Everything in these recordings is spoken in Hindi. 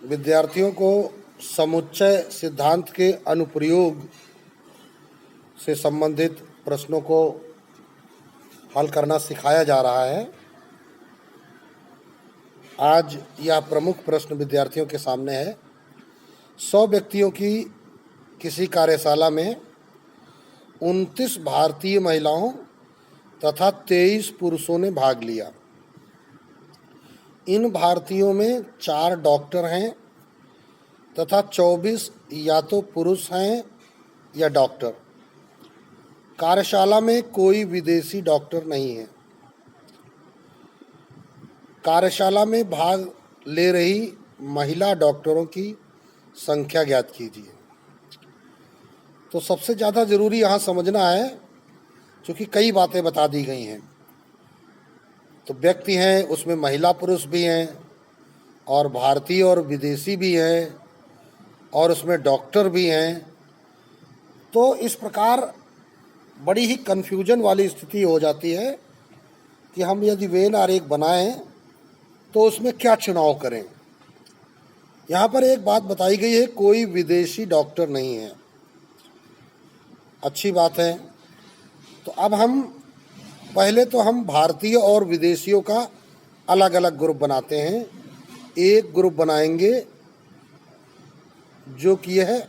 विद्यार्थियों को समुच्चय सिद्धांत के अनुप्रयोग से संबंधित प्रश्नों को हल करना सिखाया जा रहा है। आज यह प्रमुख प्रश्न विद्यार्थियों के सामने है। 100 व्यक्तियों की किसी कार्यशाला में 29 भारतीय महिलाओं तथा 23 पुरुषों ने भाग लिया। इन भारतीयों में 4 डॉक्टर हैं तथा 24 या तो पुरुष हैं या डॉक्टर। कार्यशाला में कोई विदेशी डॉक्टर नहीं है। कार्यशाला में भाग ले रही महिला डॉक्टरों की संख्या ज्ञात कीजिए। तो सबसे ज़्यादा ज़रूरी यहाँ समझना है, क्योंकि कई बातें बता दी गई हैं। तो व्यक्ति हैं, उसमें महिला पुरुष भी हैं और भारतीय और विदेशी भी हैं और उसमें डॉक्टर भी हैं। तो इस प्रकार बड़ी ही कन्फ्यूजन वाली स्थिति हो जाती है कि हम यदि वेन आरेख बनाएं तो उसमें क्या चुनाव करें। यहाँ पर एक बात बताई गई है, कोई विदेशी डॉक्टर नहीं है। अच्छी बात है। तो अब हम पहले तो हम भारतीय और विदेशियों का अलग अलग ग्रुप बनाते हैं। एक ग्रुप बनाएंगे जो कि यह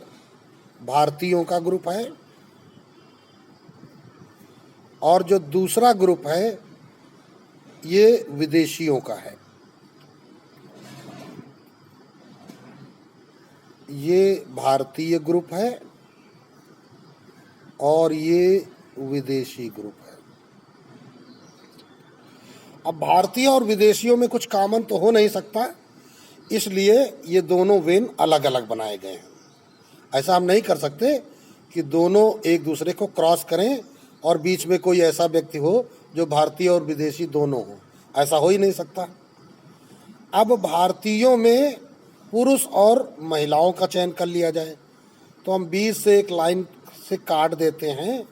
भारतीयों का ग्रुप है, और जो दूसरा ग्रुप है ये विदेशियों का है। ये भारतीय ग्रुप है और ये विदेशी ग्रुप है। अब भारतीय और विदेशियों में कुछ कॉमन तो हो नहीं सकता, इसलिए ये दोनों वेन अलग अलग बनाए गए हैं। ऐसा हम नहीं कर सकते कि दोनों एक दूसरे को क्रॉस करें और बीच में कोई ऐसा व्यक्ति हो जो भारतीय और विदेशी दोनों हो। ऐसा हो ही नहीं सकता। अब भारतीयों में पुरुष और महिलाओं का चयन कर लिया जाए, तो हम बीच से एक लाइन से काट देते हैं।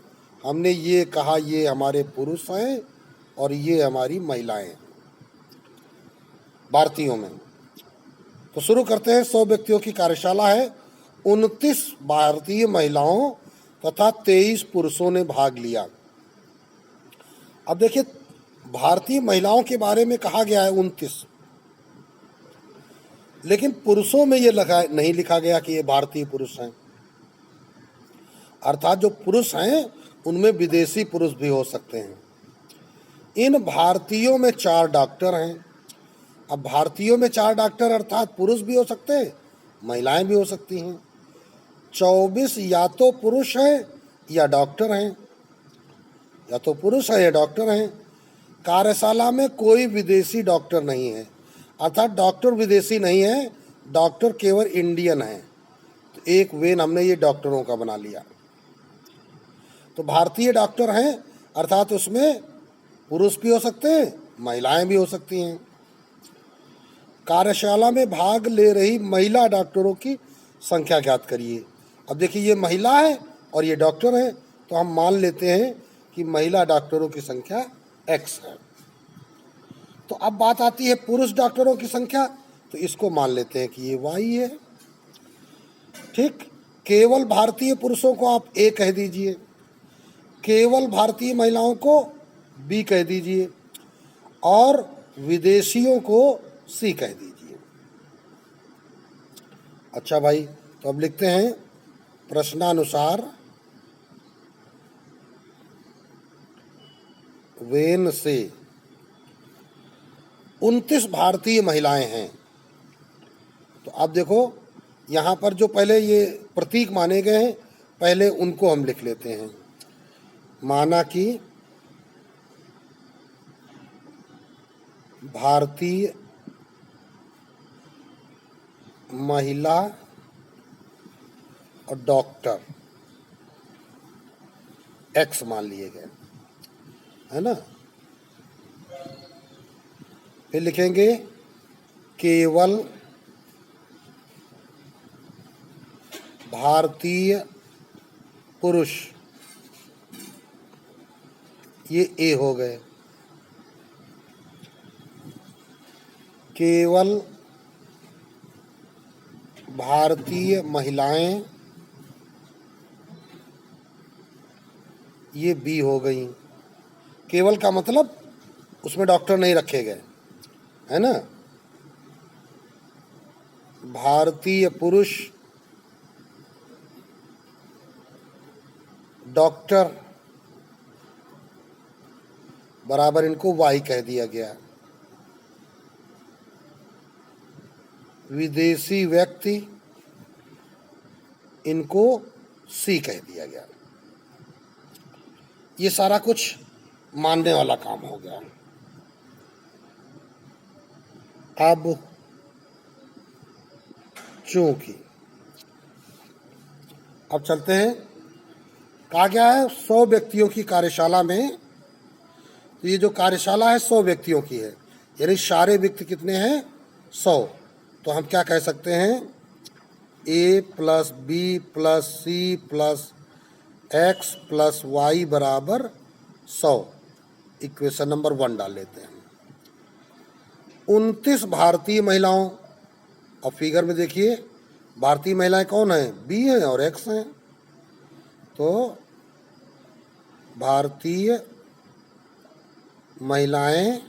हमने ये कहा ये हमारे पुरुष हैं और ये हमारी महिलाएं हैं भारतीयों में। तो शुरू करते हैं। 100 व्यक्तियों की कार्यशाला है। 29 भारतीय महिलाओं तथा 23 पुरुषों ने भाग लिया। अब देखिए, भारतीय महिलाओं के बारे में कहा गया है 29, लेकिन पुरुषों में ये नहीं लिखा गया कि ये भारतीय पुरुष हैं। अर्थात जो पुरुष हैं उनमें विदेशी पुरुष भी हो सकते हैं। इन भारतीयों में 4 डॉक्टर हैं। अब भारतीयों में 4 डॉक्टर अर्थात पुरुष भी हो सकते हैं, महिलाएं भी हो सकती हैं। 24 या तो पुरुष हैं या डॉक्टर हैं, या तो पुरुष हैं या डॉक्टर हैं। कार्यशाला में कोई विदेशी डॉक्टर नहीं है, अर्थात डॉक्टर विदेशी नहीं है, डॉक्टर केवल इंडियन है। तो एक वेन हमने ये डॉक्टरों का बना लिया। तो भारतीय डॉक्टर हैं अर्थात उसमें पुरुष भी हो सकते हैं, महिलाएं भी हो सकती हैं। कार्यशाला में भाग ले रही महिला डॉक्टरों की संख्या ज्ञात करिए। अब देखिए, ये महिला है और ये डॉक्टर है, तो हम मान लेते हैं कि महिला डॉक्टरों की संख्या X है। तो अब बात आती है पुरुष डॉक्टरों की संख्या, तो इसको मान लेते हैं कि ये Y है। ठीक। केवल भारतीय पुरुषों को आप A कह दीजिए, केवल भारतीय महिलाओं को B कह दीजिए और विदेशियों को C कह दीजिए। अच्छा भाई, तो अब लिखते हैं प्रश्नानुसार वेन से 29 भारतीय महिलाएं हैं। तो अब देखो, यहाँ पर जो पहले ये प्रतीक माने गए हैं, पहले उनको हम लिख लेते हैं। माना कि भारतीय महिला और डॉक्टर X मान लिए गए, है ना। फिर लिखेंगे केवल भारतीय पुरुष, ये A हो गए। केवल भारतीय महिलाएं, ये बी हो गई। केवल का मतलब उसमें डॉक्टर नहीं रखे गए, है ना। भारतीय पुरुष डॉक्टर बराबर इनको वाई कह दिया गया। विदेशी व्यक्ति, इनको सी कह दिया गया। ये सारा कुछ मानने वाला काम हो गया। अब चूंकि अब चलते हैं, कहा गया है 100 व्यक्तियों की कार्यशाला में, तो ये जो कार्यशाला है 100 व्यक्तियों की है, यानी सारे व्यक्ति कितने हैं 100। तो हम क्या कह सकते हैं, A plus B plus C plus X plus Y बराबर 100। इक्वेशन नंबर 1 डाल लेते हैं। 29 भारतीय महिलाओं, अब फिगर में देखिए भारतीय महिलाएं कौन हैं, बी हैं और एक्स हैं। तो भारतीय महिलाएं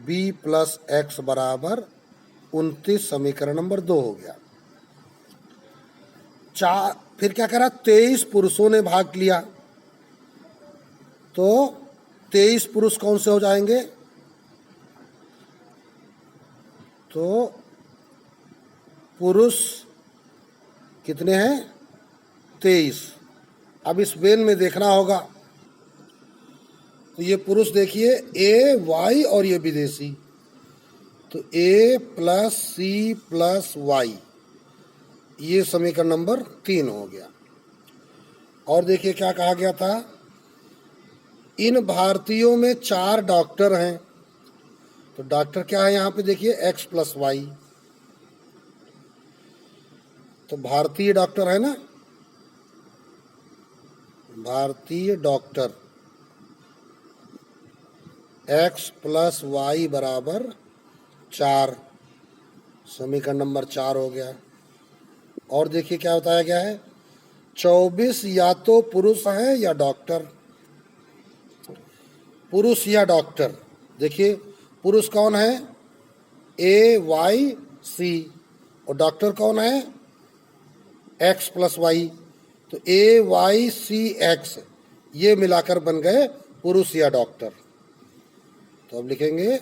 बी प्लस एक्स बराबर 29, समीकरण नंबर 2 हो गया। फिर क्या करा, 23 पुरुषों ने भाग लिया, तो 23 पुरुष कौन से हो जाएंगे, तो पुरुष कितने हैं 23। अब इस वेन में देखना होगा, तो ये पुरुष देखिए ए वाई और ये विदेशी, तो ए प्लस सी प्लस वाई, ये समीकरण नंबर 3 हो गया। और देखिए क्या कहा गया था, इन भारतीयों में 4 डॉक्टर हैं, तो डॉक्टर क्या है यहाँ पे देखिए एक्स प्लस वाई, तो भारतीय डॉक्टर है ना, भारतीय डॉक्टर एक्स प्लस वाई बराबर 4, समीकरण नंबर 4 हो गया। और देखिए क्या बताया गया है, 24 या तो पुरुष हैं या डॉक्टर, पुरुष या डॉक्टर। देखिए पुरुष कौन है, ए वाई सी, और डॉक्टर कौन है एक्स प्लस वाई, तो ए वाई सी एक्स, ये मिलाकर बन गए पुरुष या डॉक्टर। तो अब लिखेंगे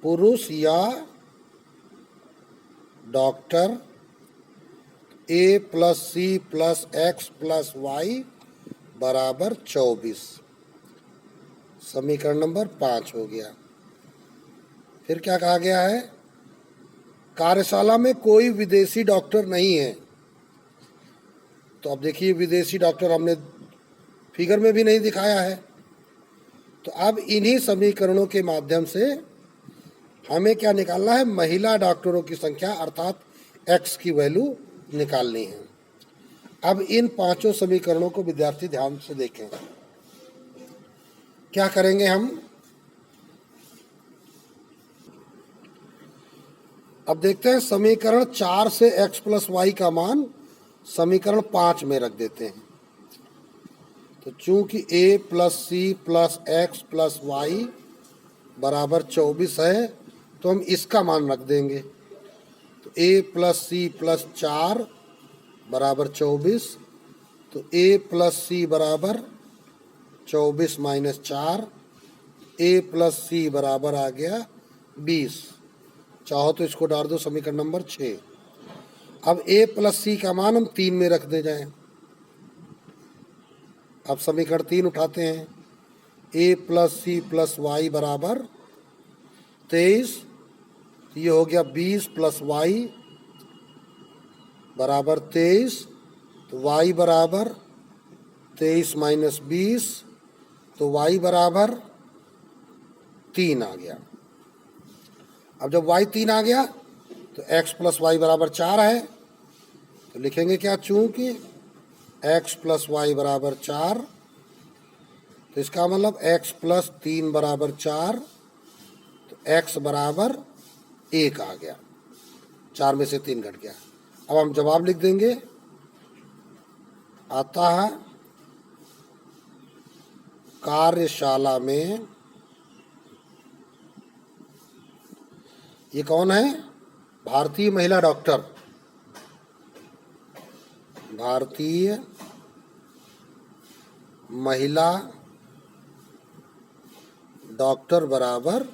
पुरुष या doctor A plus C plus X plus Y बराबर 24, समीकरण नंबर 5 हो गया। फिर क्या कहा गया है, कार्यशाला में कोई विदेशी डॉक्टर नहीं है, तो अब देखिए विदेशी डॉक्टर हमने फिगर में भी नहीं दिखाया है। तो अब इन्हीं समीकरणों के माध्यम से हमें क्या निकालना है, महिला डॉक्टरों की संख्या अर्थात एक्स की वैल्यू निकालनी है। अब इन 5 समीकरणों को विद्यार्थी ध्यान से देखें। क्या करेंगे हम, अब देखते हैं समीकरण 4 से x प्लस वाई का मान समीकरण 5 में रख देते हैं। तो चूंकि a plus C plus X plus Y बराबर 24 है, तो हम इसका मान रख देंगे। तो a प्लस सी प्लस 4 बराबर 24, तो a प्लस सी बराबर 24 माइनस 4, a प्लस सी बराबर आ गया 20। चाहो तो इसको डाल दो समीकरण नंबर 6। अब a प्लस सी का मान हम 3 में रख दे जाएं। अब समीकरण 3 उठाते हैं, a plus C plus Y बराबर 23, ये हो गया 20 प्लस वाई बराबर 23, तो y बराबर 23 माइनस 20, तो y बराबर 3 आ गया। अब जब y 3 आ गया तो x प्लस वाई बराबर 4 है, तो लिखेंगे क्या, चूंकि x प्लस वाई बराबर 4, तो इसका मतलब x प्लस 3 बराबर 4, तो x बराबर 1 आ गया, 4 में से 3 घट गया। अब हम जवाब लिख देंगे, अतः कार्यशाला में, ये कौन है? भारतीय महिला डॉक्टर, भारतीय महिला डॉक्टर बराबर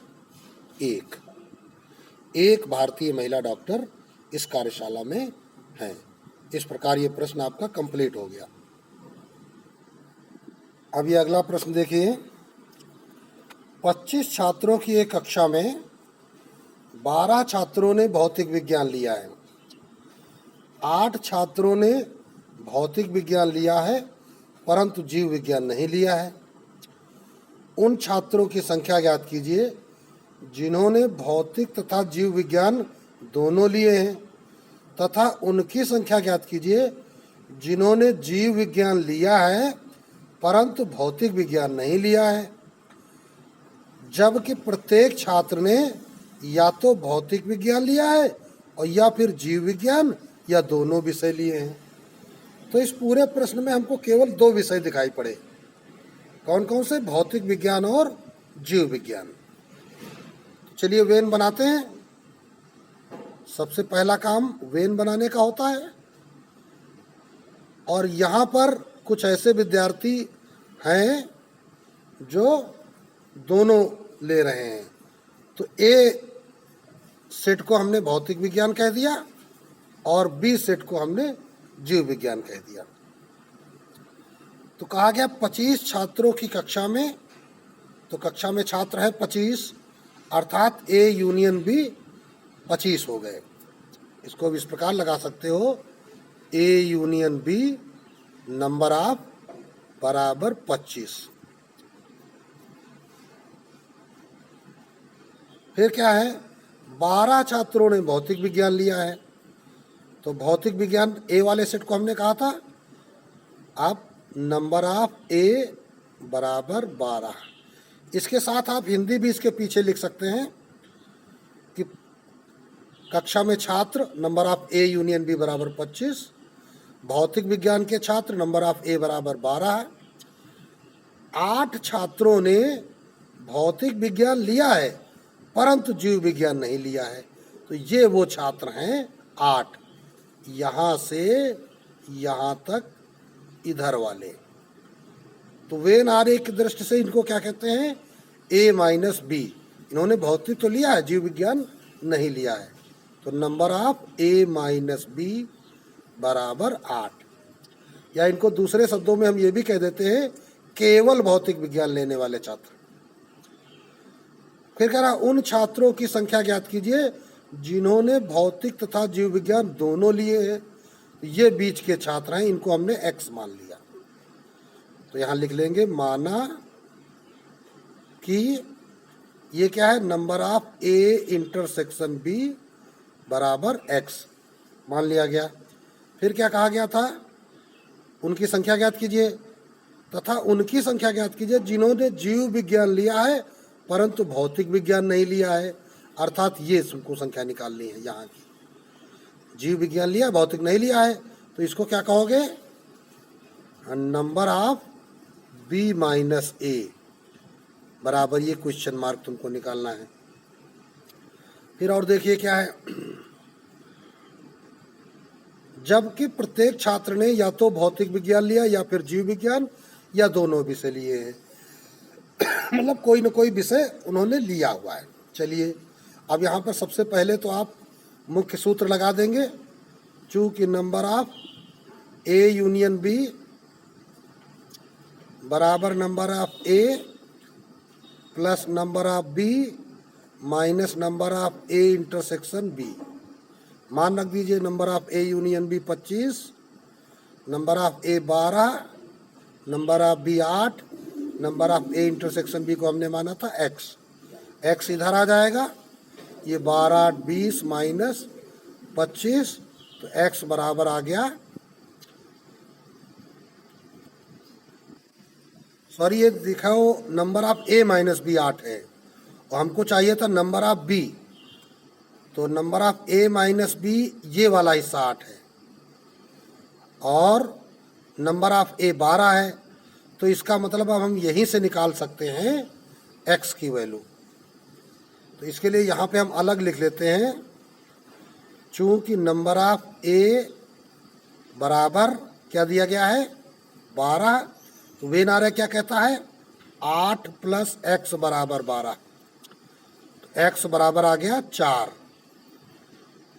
1 भारतीय महिला डॉक्टर इस कार्यशाला में है। इस प्रकार ये प्रश्न आपका कंप्लीट हो गया। अब ये अगला प्रश्न देखिए, 25 छात्रों की एक कक्षा में 12 छात्रों ने भौतिक विज्ञान लिया है, 8 छात्रों ने भौतिक विज्ञान लिया है परंतु जीव विज्ञान नहीं लिया है। उन छात्रों की संख्या ज्ञात कीजिए जिन्होंने भौतिक तथा जीव विज्ञान दोनों लिए हैं, तथा उनकी संख्या ज्ञात कीजिए जिन्होंने जीव विज्ञान लिया है परंतु भौतिक विज्ञान नहीं लिया है। जबकि प्रत्येक छात्र ने या तो भौतिक विज्ञान लिया है और या फिर जीव विज्ञान या दोनों विषय लिए हैं। तो इस पूरे प्रश्न में हमको केवल 2 विषय दिखाई पड़े। कौन कौन से? भौतिक विज्ञान और जीव विज्ञान। चलिए वेन बनाते हैं। सबसे पहला काम वेन बनाने का होता है, और यहाँ पर कुछ ऐसे विद्यार्थी हैं जो दोनों ले रहे हैं। तो ए सेट को हमने भौतिक विज्ञान कह दिया और बी सेट को हमने जीव विज्ञान कह दिया। तो कहा गया 25 छात्रों की कक्षा में, तो कक्षा में छात्र है 25, अर्थात ए यूनियन बी 25 हो गए। इसको भी इस प्रकार लगा सकते हो, A union B number of बराबर 25। फिर क्या है? 12 छात्रों ने भौतिक विज्ञान लिया है, तो भौतिक विज्ञान ए वाले सेट को हमने कहा था, अब नंबर ऑफ ए बराबर 12। इसके साथ आप हिंदी भी इसके पीछे लिख सकते हैं कि कक्षा में छात्र number of A union B बराबर 25, भौतिक विज्ञान के छात्र नंबर ऑफ ए बराबर 12 है। 8 छात्रों ने भौतिक विज्ञान लिया है परंतु जीव विज्ञान नहीं लिया है, तो ये वो छात्र हैं 8, यहाँ से यहाँ तक इधर वाले। तो वेन आरेख की दृष्टि से इनको क्या कहते हैं? ए माइनस बी। इन्होंने भौतिक तो लिया है, जीव विज्ञान नहीं लिया है, तो number of A minus B बराबर 8। या इनको दूसरे शब्दों में हम ये भी कह देते हैं, केवल भौतिक विज्ञान लेने वाले छात्र। फिर कह रहा उन छात्रों की संख्या ज्ञात कीजिए जिन्होंने भौतिक तथा जीव विज्ञान दोनों लिए हैं। ये बीच के छात्र हैं, इनको हमने x मान लिया। तो यहाँ लिख लेंगे, माना कि ये क्या है? Number of A intersection B बराबर x मान लिया गया। फिर क्या कहा गया था? उनकी संख्या ज्ञात कीजिए, तथा उनकी संख्या ज्ञात कीजिए जिन्होंने जीव विज्ञान लिया है परंतु भौतिक विज्ञान नहीं लिया है, अर्थात ये सबको संख्या निकालनी है। यहाँ की जीव विज्ञान लिया, भौतिक नहीं लिया है, तो इसको क्या कहोगे? नंबर ऑफ बी माइनस ए बराबर, ये क्वेश्चन मार्क तुमको निकालना है। फिर और देखिए क्या है, जबकि प्रत्येक छात्र ने या तो भौतिक विज्ञान लिया या फिर जीव विज्ञान या दोनों विषय लिए हैं। मतलब कोई न कोई विषय उन्होंने लिया हुआ है। चलिए अब यहाँ पर सबसे पहले तो आप मुख्य सूत्र लगा देंगे, चूंकि number of A union B बराबर number of A plus number of B minus number of A intersection B. मान रख दीजिए, number of A union B 25, number of A 12, number of B 8, number of A intersection B को हमने माना था x। x इधर आ जाएगा, ये 12 20 माइनस 25, तो x बराबर आ गया, सॉरी ये दिखाओ number of A minus B 8 है और हमको चाहिए था नंबर ऑफ बी, तो number of A minus B ये वाला हिस्सा 8 है और नंबर ऑफ ए 12 है, तो इसका मतलब अब हम यहीं से निकाल सकते हैं x की वैल्यू। तो इसके लिए यहाँ पे हम अलग लिख लेते हैं, चूंकि नंबर ऑफ ए बराबर क्या दिया गया है 12, तो वेन आर्य क्या कहता है 8 प्लस एक्स बराबर 12, तो x बराबर आ गया 4।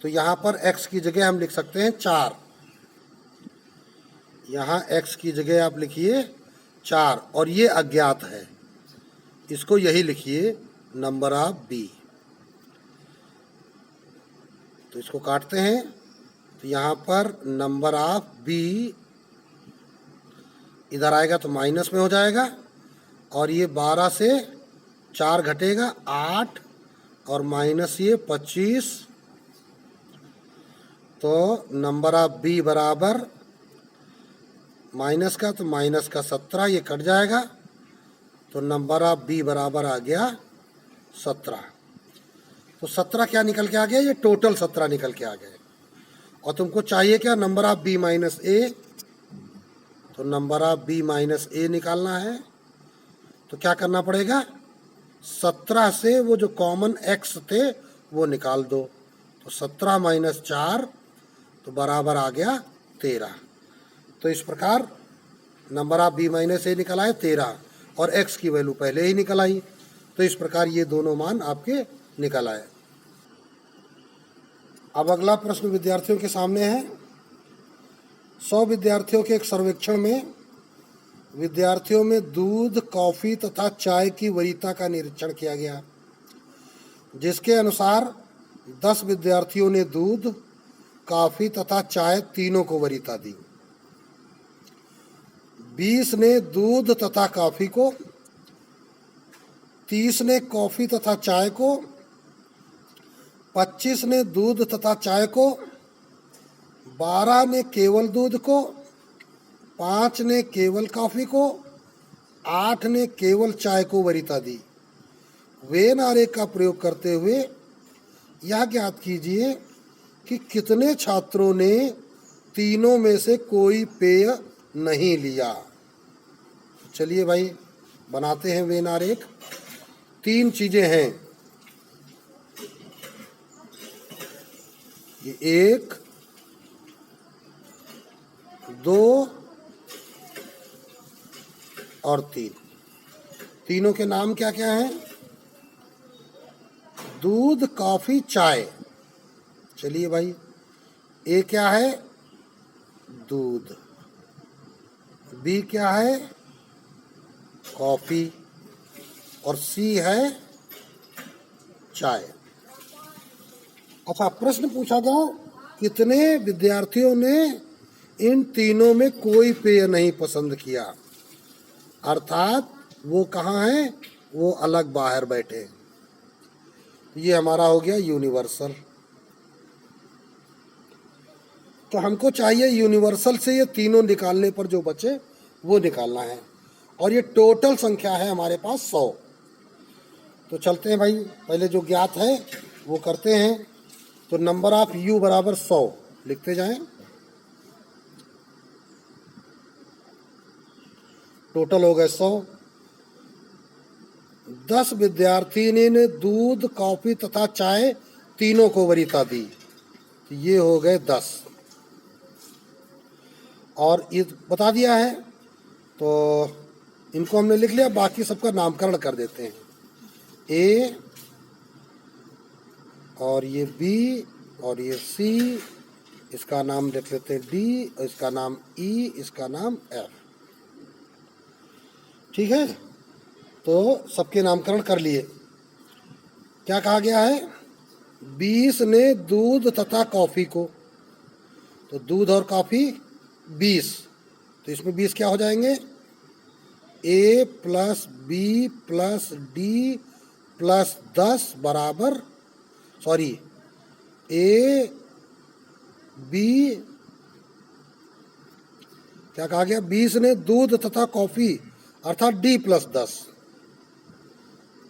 तो यहाँ पर x की जगह हम लिख सकते हैं 4, यहाँ x की जगह आप लिखिए 4 और ये अज्ञात है, इसको यही लिखिए नंबर ऑफ b। तो इसको काटते हैं, तो यहाँ पर नंबर ऑफ b इधर आएगा तो माइनस में हो जाएगा और ये 12 से 4 घटेगा 8 और माइनस ये 25, तो नंबर ऑफ b बराबर माइनस का तो माइनस का 17, ये कट जाएगा, तो नंबर ऑफ b बराबर आ गया 17। तो 17 क्या निकल के आ गया, ये टोटल 17 निकल के आ गए। और तुमको चाहिए क्या नंबर ऑफ b माइनस ए, तो नंबर ऑफ b माइनस ए निकालना है। तो क्या करना पड़ेगा 17 से वो जो कॉमन x थे वो निकाल दो, तो 17 माइनस 4 तो बराबर आ गया 13। तो इस प्रकार नंबर ऑफ b माइनस ए निकल आए 13 और x की वैल्यू पहले ही निकल आई, तो इस प्रकार ये दोनों मान आपके निकल आए। अब अगला प्रश्न विद्यार्थियों के सामने है। 100 विद्यार्थियों के एक सर्वेक्षण में विद्यार्थियों में दूध, कॉफ़ी तथा चाय की वरीयता का निरीक्षण किया गया, जिसके अनुसार 10 विद्यार्थियों ने दूध, कॉफ़ी तथा चाय तीनों को वरीयता दी। 20 ने दूध तथा कॉफ़ी को, 30 ने कॉफ़ी तथा चाय को, 25 ने दूध तथा चाय को, 12 ने केवल दूध को, 5 ने केवल कॉफ़ी को, 8 ने केवल चाय को वरीयता दी। वेन आरेख का प्रयोग करते हुए यह ज्ञात कीजिए कि कितने छात्रों ने तीनों में से कोई पेय नहीं लिया। चलिए भाई बनाते हैं वेन आरेख। 3 चीजें हैं, ये 1, 2 और 3। तीनों के नाम क्या क्या हैं, दूध, कॉफी, चाय। चलिए भाई, ए क्या है दूध, बी क्या है कॉफी और सी है चाय। अच्छा, प्रश्न पूछा गया कितने विद्यार्थियों ने इन तीनों में कोई पेय नहीं पसंद किया, अर्थात वो कहाँ हैं, वो अलग बाहर बैठे। ये हमारा हो गया यूनिवर्सल। तो हमको चाहिए यूनिवर्सल से ये तीनों निकालने पर जो बचे वो निकालना है, और ये टोटल संख्या है हमारे पास 100। तो चलते हैं भाई, पहले जो ज्ञात है वो करते हैं। तो नंबर ऑफ u बराबर 100 लिखते जाएं। टोटल हो गए 100। 10 विद्यार्थी ने दूध, कॉफी तथा चाय तीनों को वरीयता दी, तो ये हो गए 10। और ये बता दिया है तो इनको हमने लिख लिया, बाकी सबका नामकरण कर देते हैं। ए और ये बी और ये सी, इसका नाम लिख लेते हैं डी, और इसका नाम ई, इसका नाम एफ। ठीक है, तो सबके नामकरण कर लिए। क्या कहा गया है, 20 ने दूध तथा कॉफी को, तो दूध और कॉफी 20, तो इसमें 20 क्या हो जाएंगे, A plus B plus D plus 10 बराबर, सॉरी ए बी, क्या कहा गया, 20 ने दूध तथा कॉफी अर्थात डी प्लस 10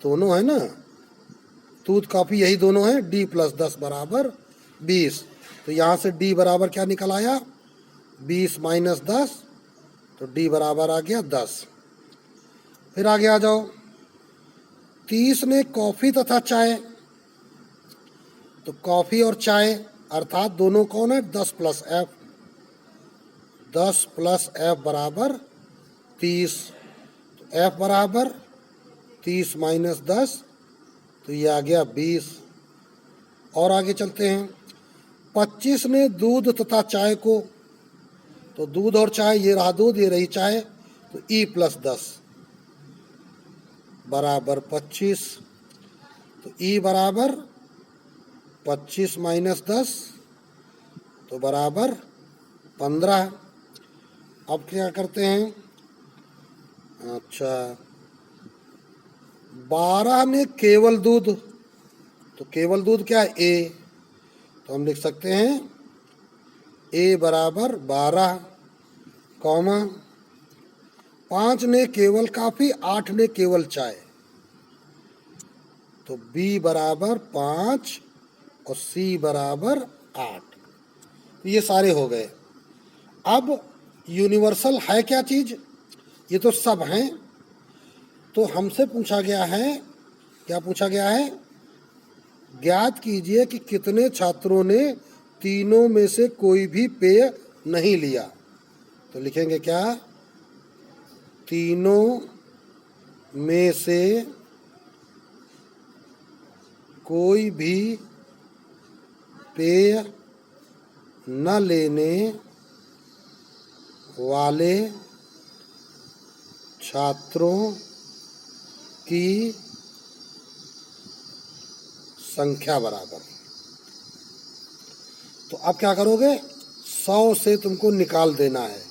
दोनों है ना, दूध कॉफ़ी यही दोनों हैं, D + 10 = 20। तो यहाँ से D बराबर क्या निकल आया, 20 - 10, तो D बराबर आ गया 10। फिर आगे आ जाओ, 30 ने कॉफ़ी तथा चाय, तो कॉफ़ी और चाय अर्थात दोनों कौन है, 10 + F, 10 + F = 30। तो F बराबर 30 - 10, तो ये आ गया 20। और आगे चलते हैं, 25 ने दूध तथा चाय को, तो दूध और चाय, ये रहा दूध ये रही चाय, तो E + 10 = 25। तो E बराबर 25 - 10, तो बराबर 15। अब क्या करते हैं, अच्छा 12 ने केवल दूध, तो केवल दूध क्या है, A, तो हम लिख सकते हैं A बराबर 12, कॉमा 5 ने केवल काफ़ी, 8 ने केवल चाय, तो B बराबर 5 और C बराबर 8। तो ये सारे हो गए। अब यूनिवर्सल है क्या चीज़, ये तो सब हैं। तो हमसे पूछा गया है, क्या पूछा गया है, ज्ञात कीजिए कि कितने छात्रों ने तीनों में से कोई भी पेय नहीं लिया। तो लिखेंगे क्या, तीनों में से कोई भी पेय न लेने वाले छात्रों की संख्या बराबर। तो अब क्या करोगे, 100 से तुमको निकाल देना है।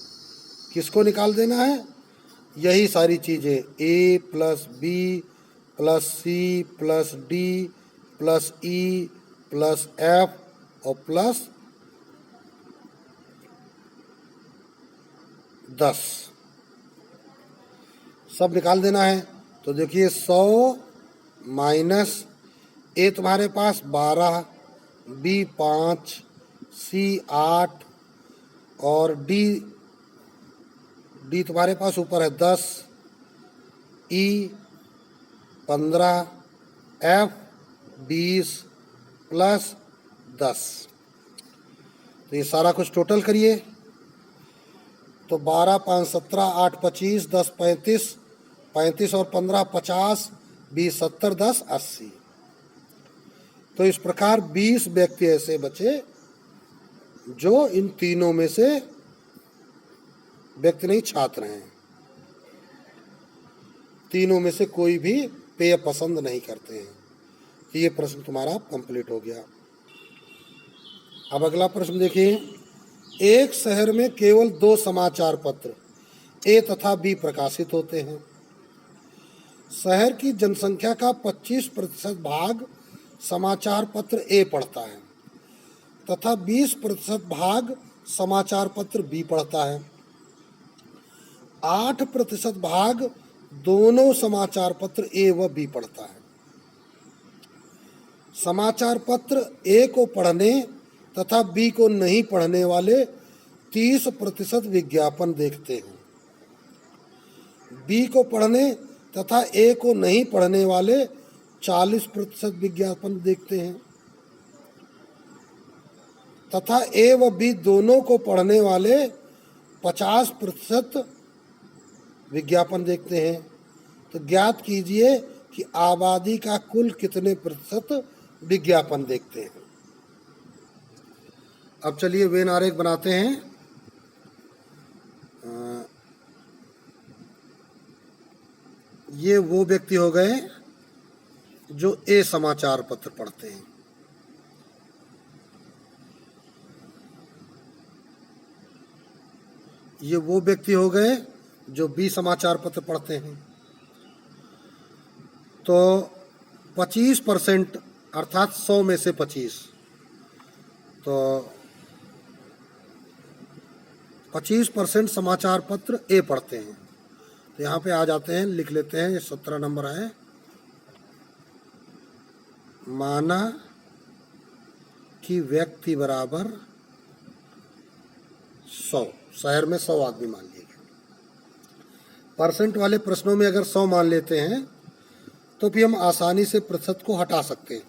किसको निकाल देना है, यही सारी चीज़ें, A + B + C + D + E + F और + 10 सब निकाल देना है। तो देखिए 100 माइनस A तुम्हारे पास 12, B 5, C 8 और D तुम्हारे पास ऊपर है 10, E 15, F 20 + 10। तो ये सारा कुछ टोटल करिए, तो 12 5 17 8 25 10 35, 35 और 15 50, 20 70, 10 80। तो इस प्रकार 20 व्यक्ति ऐसे बचे जो इन तीनों में से व्यक्ति नहीं, छात्र हैं, तीनों में से कोई भी पेय पसंद नहीं करते हैं। ये प्रश्न तुम्हारा कंप्लीट हो गया। अब अगला प्रश्न देखिए, एक शहर में केवल 2 समाचार पत्र A तथा B प्रकाशित होते हैं। शहर की जनसंख्या का 25% भाग समाचार पत्र A पढ़ता है तथा 20% भाग समाचार पत्र B पढ़ता है। 8% भाग दोनों समाचार पत्र A व B पढ़ता है। समाचार पत्र A को पढ़ने तथा B को नहीं पढ़ने वाले 30% विज्ञापन देखते हैं। B को पढ़ने तथा A को नहीं पढ़ने वाले 40% विज्ञापन देखते हैं तथा A व B दोनों को पढ़ने वाले 50% विज्ञापन देखते हैं। तो ज्ञात कीजिए कि आबादी का कुल कितने प्रतिशत विज्ञापन देखते हैं। अब चलिए वेन आरेख बनाते हैं। ये वो व्यक्ति हो गए जो A समाचार पत्र पढ़ते हैं। ये वो व्यक्ति हो गए जो B समाचार पत्र पढ़ते हैं। तो 25% अर्थात 100 में से 25, तो 25% समाचार पत्र A पढ़ते हैं। तो यहाँ पे आ जाते हैं, लिख लेते हैं, ये 17 नंबर है। माना कि व्यक्ति बराबर 100, शहर में 100 आदमी मान लिए गए। परसेंट वाले प्रश्नों में अगर 100 मान लेते हैं तो फिर हम आसानी से प्रतिशत को हटा सकते हैं।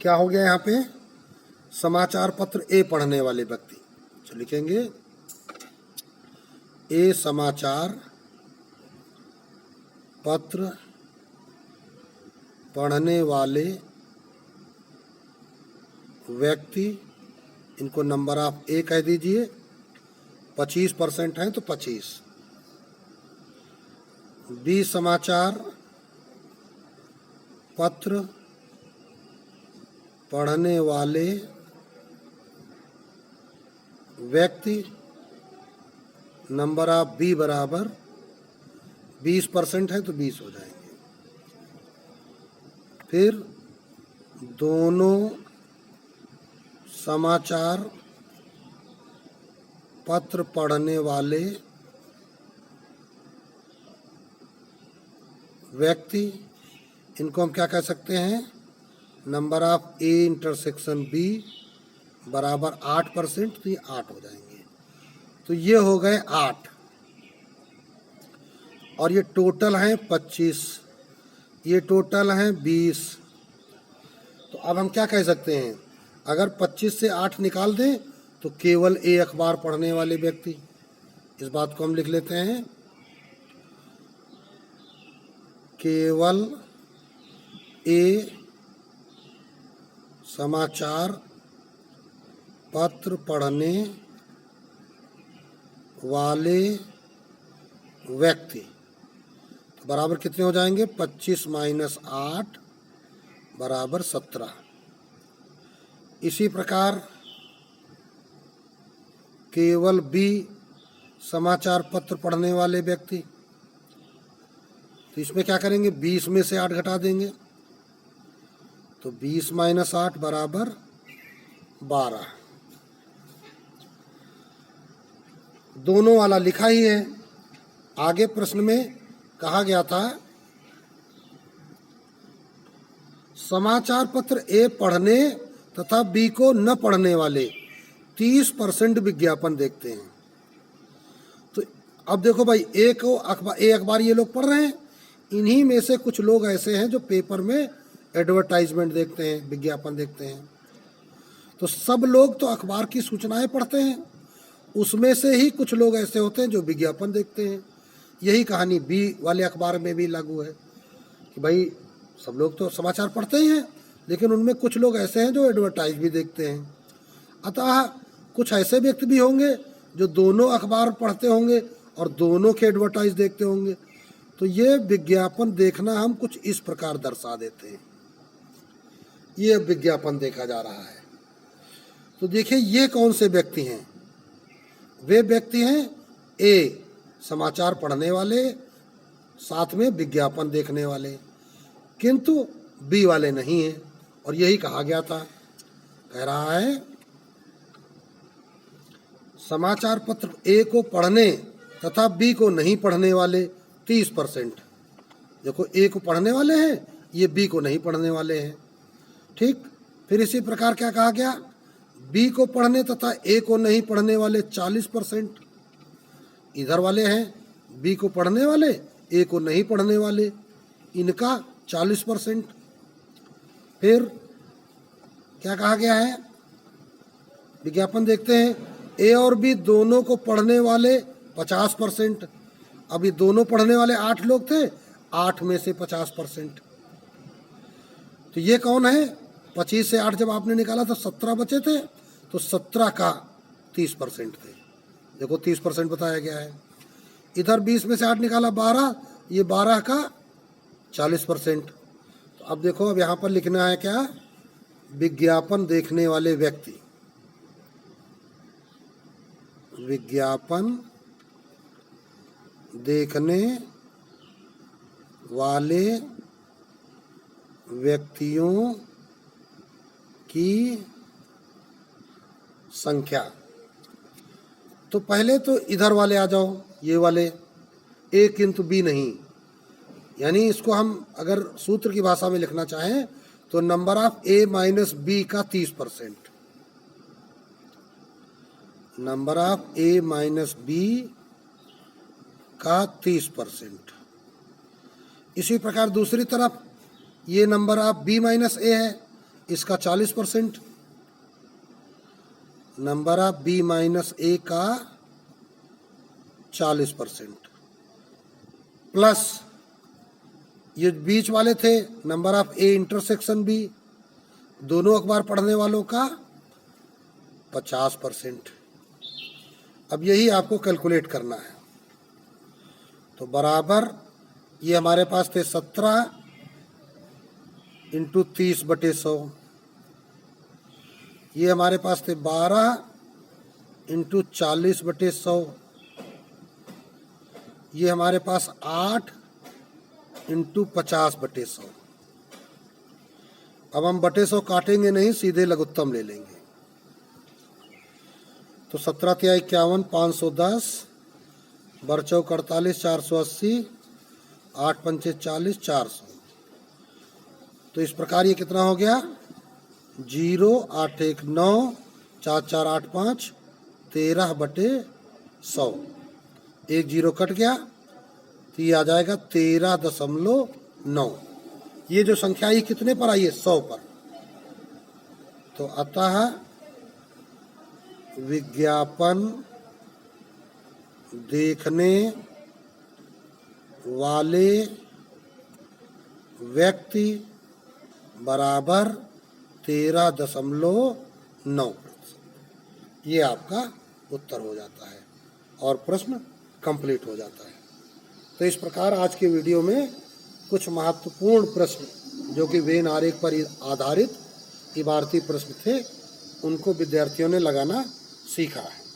क्या हो गया यहाँ पे? समाचार पत्र ए पढ़ने वाले व्यक्ति, तो लिखेंगे ए समाचार पत्र पढ़ने वाले व्यक्ति, इनको नंबर ऑफ ए कह दीजिए। 25% हैं तो 25। बी समाचार पत्र पढ़ने वाले व्यक्ति, नंबर ऑफ बी बराबर 20% है तो 20 हो जाएंगे। फिर दोनों समाचार पत्र पढ़ने वाले व्यक्ति, इनको हम क्या कह सकते हैं? Number of A intersection B बराबर 8%, तो ये 8 हो जाएंगे। तो ये हो गए 8 और ये टोटल हैं 25, ये टोटल हैं 20। तो अब हम क्या कह सकते हैं? अगर 25 से 8 निकाल दें तो केवल ए अखबार पढ़ने वाले व्यक्ति, इस बात को हम लिख लेते हैं, केवल ए समाचार पत्र पढ़ने वाले व्यक्ति, तो बराबर कितने हो जाएंगे? 25 - 8 बराबर 17। इसी प्रकार केवल बी समाचार पत्र पढ़ने वाले व्यक्ति, तो इसमें क्या करेंगे? 20 में से 8 घटा देंगे, तो 20 - 8 बराबर 12। दोनों वाला लिखा ही है। आगे प्रश्न में कहा गया था समाचार पत्र ए पढ़ने तथा बी को न पढ़ने वाले 30% विज्ञापन देखते हैं। तो अब देखो भाई, ए अखबार ये लोग पढ़ रहे हैं, इन्हीं में से कुछ लोग ऐसे हैं जो पेपर में एडवर्टाइजमेंट देखते हैं, विज्ञापन देखते हैं। तो सब लोग तो अखबार की सूचनाएं पढ़ते हैं, उसमें से ही कुछ लोग ऐसे होते हैं जो विज्ञापन देखते हैं। यही कहानी बी वाले अखबार में भी लागू है कि भाई सब लोग तो समाचार पढ़ते ही हैं, लेकिन उनमें कुछ लोग ऐसे हैं जो एडवर्टाइज भी देखते हैं। अतः कुछ ऐसे व्यक्ति भी होंगे जो दोनों अखबार पढ़ते होंगे और दोनों के एडवर्टाइज देखते होंगे। तो ये विज्ञापन देखना हम कुछ इस प्रकार दर्शा देते हैं, ये विज्ञापन देखा जा रहा है। तो देखिए ये कौन से व्यक्ति हैं? वे व्यक्ति हैं ए समाचार पढ़ने वाले, साथ में विज्ञापन देखने वाले, किंतु बी वाले नहीं हैं। और यही कहा गया था, कह रहा है समाचार पत्र ए को पढ़ने तथा बी को नहीं पढ़ने वाले 30%। देखो, ए को पढ़ने वाले हैं, ये बी को नहीं पढ़ने वाले हैं। ठीक, फिर इसी प्रकार क्या कहा गया? बी को पढ़ने तथा ए को नहीं पढ़ने वाले 40%। इधर वाले हैं बी को पढ़ने वाले, ए को नहीं पढ़ने वाले, इनका 40%। फिर क्या कहा गया है? विज्ञापन देखते हैं, ए और बी दोनों को पढ़ने वाले 50%। अभी दोनों पढ़ने वाले 8 लोग थे, 8 में से 50%। तो ये कौन है? 25 से 8 जब आपने निकाला तो 17 बचे थे, तो 17 का 30% थे। देखो 30% बताया गया है। इधर 20 में से 8 निकाला 12, ये 12 का 40%। तो अब देखो, अब यहाँ पर लिखना है क्या? विज्ञापन देखने वाले व्यक्ति, विज्ञापन देखने वाले व्यक्तियों की संख्या। तो पहले तो इधर वाले आ जाओ, ये वाले, ए किंतु बी नहीं, यानी इसको हम अगर सूत्र की भाषा में लिखना चाहें तो number of A minus B का 30%, number of A minus B का 30%। इसी प्रकार दूसरी तरफ ये number of B minus A है, इसका 40%, number of B minus A का 40%, प्लस ये बीच वाले थे number of A intersection B, दोनों अखबार पढ़ने वालों का 50%। अब यही आपको कैलकुलेट करना है। तो बराबर ये हमारे पास थे 17 इंटू 30/100, ये हमारे पास थे 12 इंटू 40/100, ये हमारे पास 8 इंटू 50/100। अब हम बटे 100 काटेंगे नहीं, सीधे लघुत्तम ले लेंगे। तो 17 × 51 510, बरचौक 48 480, 8 पंचे 40 400। तो इस प्रकार ये कितना हो गया 0 8 1 9 4 4 8 5 13/100। एक जीरो कट गया तो ये आ जाएगा 13.9। ये जो संख्या ये कितने पर आई है 100 पर। तो अतः विज्ञापन देखने वाले व्यक्ति बराबर 13.9%। ये आपका उत्तर हो जाता है और प्रश्न कंप्लीट हो जाता है। तो इस प्रकार आज के वीडियो में कुछ महत्वपूर्ण प्रश्न जो कि वेन आरेख पर आधारित इबारती प्रश्न थे, उनको विद्यार्थियों ने लगाना सीखा है।